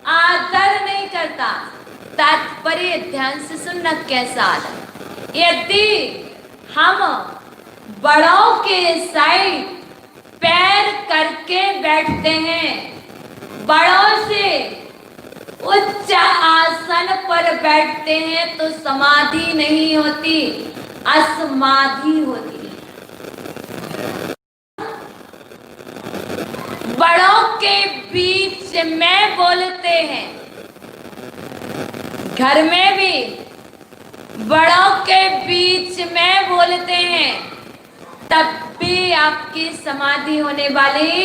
आदर नहीं करता, तात्पर्य ध्यान से सुनना कैसा आदर। यदि हम बड़ों के साइड पैर करके बैठते हैं, बड़ों से उच्च आसन पर बैठते हैं, तो समाधि नहीं होती, असमाधि होती है। बड़ों के बीच में बोलते हैं, घर में भी बड़ों के बीच में बोलते हैं, तब भी आपकी समाधि होने वाली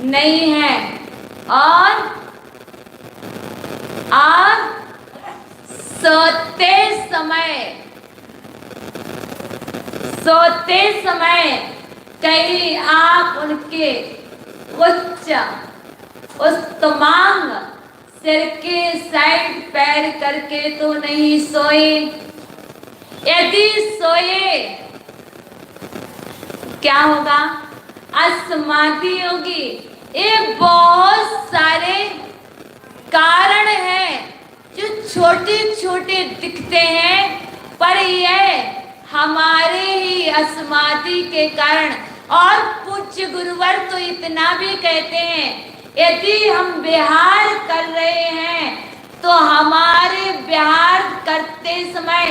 नहीं है। और सोते समय कहीं आप उनके उस्तमांग सिर के साइड पैर करके तो नहीं सोए। यदि सोए क्या होगा? असमाधि होगी। ये बहुत सारे कारण हैं जो छोटे छोटे दिखते हैं, पर यह हमारे ही असमाधि के कारण। और पूज्य गुरुवर तो इतना भी कहते हैं, यदि हम विहार कर रहे हैं तो हमारे विहार करते समय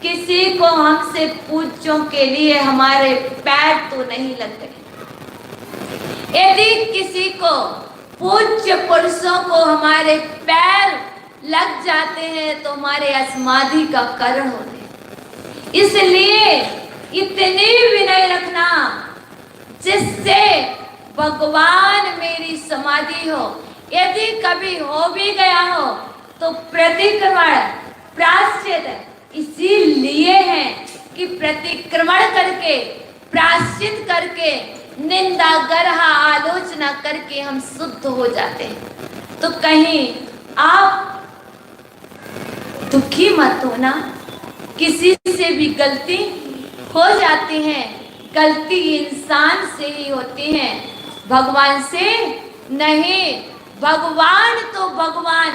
किसी को हमसे पूज्यों के लिए हमारे पैर तो नहीं लग गए। यदि किसी को पूज्य पुरुषों को हमारे पैर लग जाते हैं तो हमारे असमाधि का कारण होते हैं। इसलिए इतनी विनय रखना जिससे भगवान मेरी समाधि हो। यदि कभी हो भी गया हो तो प्रतिक्रमण प्रायश्चित इसीलिए है कि प्रतिक्रमण करके, प्रायश्चित करके, निंदा गर्हा आलोचना करके हम शुद्ध हो जाते हैं। तो कहीं आप दुखी मत होना, किसी से भी गलती हो जाती है, गलती इंसान से ही होती है, भगवान से नहीं। भगवान तो भगवान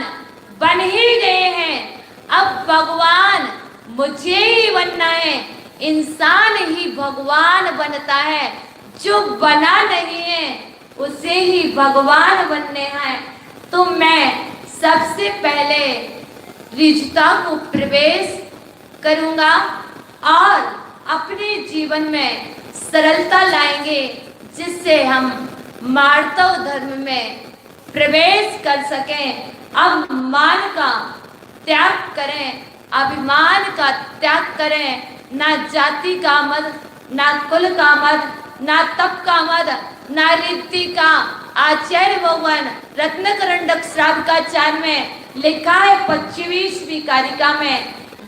बन ही गए हैं, अब भगवान मुझे ही बनना है। इंसान ही भगवान बनता है, जो बना नहीं है उसे ही भगवान बनने हैं। तो मैं सबसे पहले ऋजुता को प्रवेश करूंगा और अपने जीवन में सरलता लाएंगे, जिससे हम मार्तव धर्म में प्रवेश कर सकें। अब मान का त्याग करें, अभिमान का त्याग करें। ना जाति का मद, ना कुल का मद, ना तप का मद, ना रीति का। आचार्य भगवान रत्नकरंडक श्रावकाचार्य में लिखा है 25वीं कारिका में,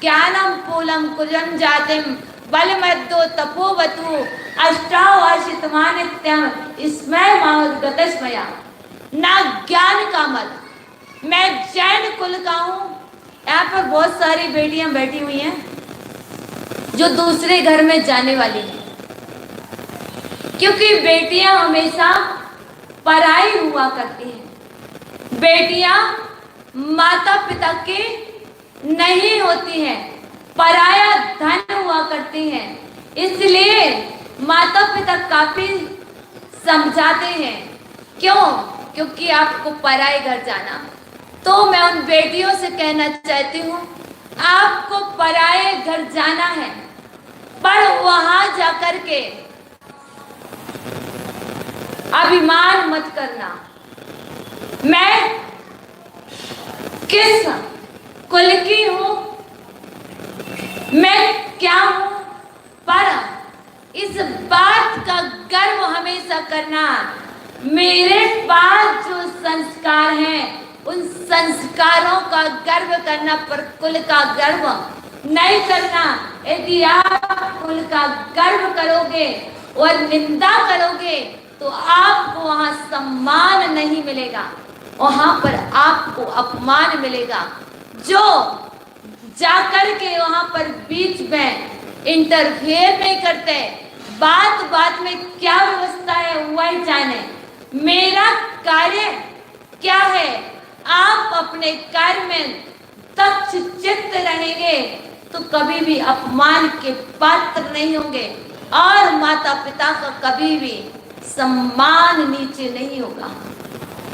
ज्ञानम पूलम कुजम जातिम बलमद्दो तपोवतु अष्टावाशितमानित्यम इसमय माहुद्गतस्मया। ना ज्ञान का मद, मैं जैन कुल का हूँ। यहाँ पर बहुत सारी बेटियां बैठी हुई हैं जो दूसरे घर में जाने वाली हैं, क्योंकि बेटियां हमेशा पराई हुआ करती हैं। बेटियां माता पिता की नहीं होती हैं, पराया धन हुआ करती हैं। इसलिए माता पिता काफी समझाते हैं। क्यों? क्योंकि आपको पराए घर जाना। तो मैं उन बेटियों से कहना चाहती हूँ, आपको पराए घर जाना है, पर वहां जाकर के अभिमान मत करना। मैं किस कुल की हूं, मैं क्या हूं, पर इस बात का गर्व हमेशा करना, मेरे पास जो संस्कार हैं उन संस्कारों का गर्व करना, पर कुल का गर्व नहीं करना। यदि आप कुल का गर्व करोगे और निंदा करोगे तो आपको वहां सम्मान नहीं मिलेगा, वहां पर आपको अपमान मिलेगा। जो जाकर के वहां पर बीच में इंटरफेयर नहीं करते, बात बात में क्या व्यवस्था है वही जाने, मेरा कार्य क्या है। आप अपने कार्य में दक्ष चित्त रहेंगे तो कभी भी अपमान के पात्र नहीं होंगे और माता पिता का कभी भी सम्मान नीचे नहीं होगा।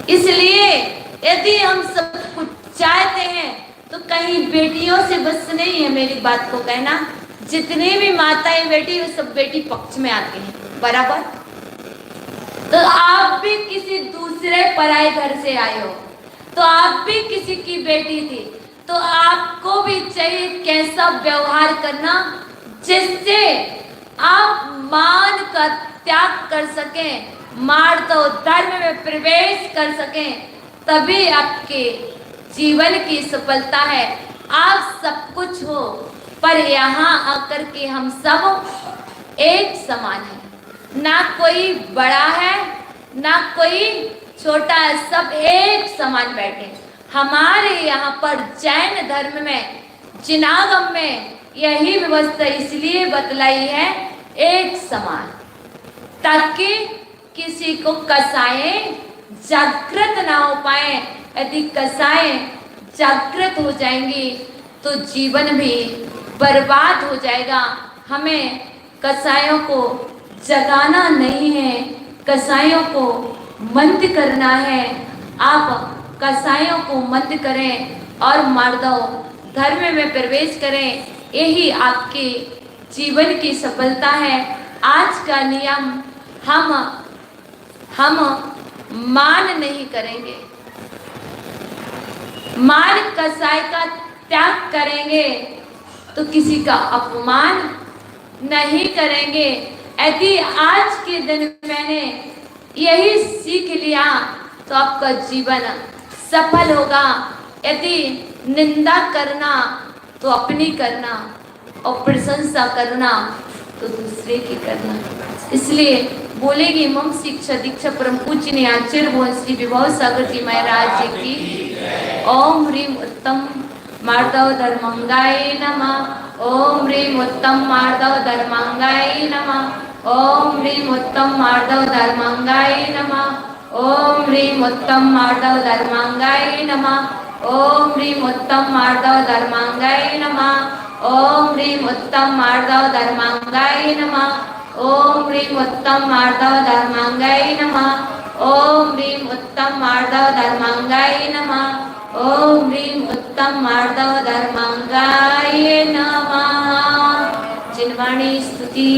इसलिए यदि हम सब कुछ चाहते हैं तो कहीं बेटियों से बस नहीं है मेरी बात को कहना। जितनी भी माताएं बेटी वो सब बेटी पक्ष में आती हैं, बराबर। तो आप भी किसी दूसरे पराए घर से आए हो, तो आप भी किसी की बेटी थी, तो आपको भी चाहिए कैसा व्यवहार करना जिससे आप मान का त्याग कर सकें, मार्दव धर्म में प्रवेश कर सकें, तभी आपके जीवन की सफलता है। आप सब कुछ हो, पर यहाँ आकर के हम सब एक समान हैं, ना कोई बड़ा है ना कोई छोटा है, सब एक समान बैठे। हमारे यहाँ पर जैन धर्म में जिनागम में यही व्यवस्था इसलिए बतलाई है, एक समान, ताकि किसी को कसाएं जागृत ना हो पाए। यदि कसाएं जागृत हो जाएंगी तो जीवन भी बर्बाद हो जाएगा। हमें कसायों को जगाना नहीं है, कसायों को मंद करना है। आप कसायों को मंद करें और मार्दव धर्म में प्रवेश करें, यही आपके जीवन की सफलता है। आज का नियम हम मान नहीं करेंगे, मान कसाई का त्याग करेंगे तो किसी का अपमान नहीं करेंगे। यदि आज के दिन मैंने यही सीख लिया तो आपका जीवन सफल होगा। यदि निंदा करना तो अपनी करना और प्रशंसा करना तो दूसरे की करना। इसलिए बोलेगी मम शिक्षा दीक्षा परम पूज्य आचार्य भुवन श्री विभव सागर जी महाराज जी की। ओम ह्रीम उत्तम मार्दव धर्मांगाय नमः। ओम ह्रीम उत्तम मार्दव धर्मांगाय नमः। ओम ह्रीम उत्तम मार्दव धर्मांगाय नमः। ओम ह्रीम उत्तम मार्दव धर्मांगाय नमः। ओम ह्रीम उत्तम मार्दव धर्मांगाय नमः। ओम ह्रीम उत्तम मार्दव धर्मांगाय नमः। ओम ह्रीम उत्तम मार्दव धर्मांगाय नमः। ओम ह्रीम उत्तम मार्दव धर्मांगाय नमः। ओम ह्रीम उत्तम मार्दव धर्मांगाय नमः। जिनवाणी स्तुति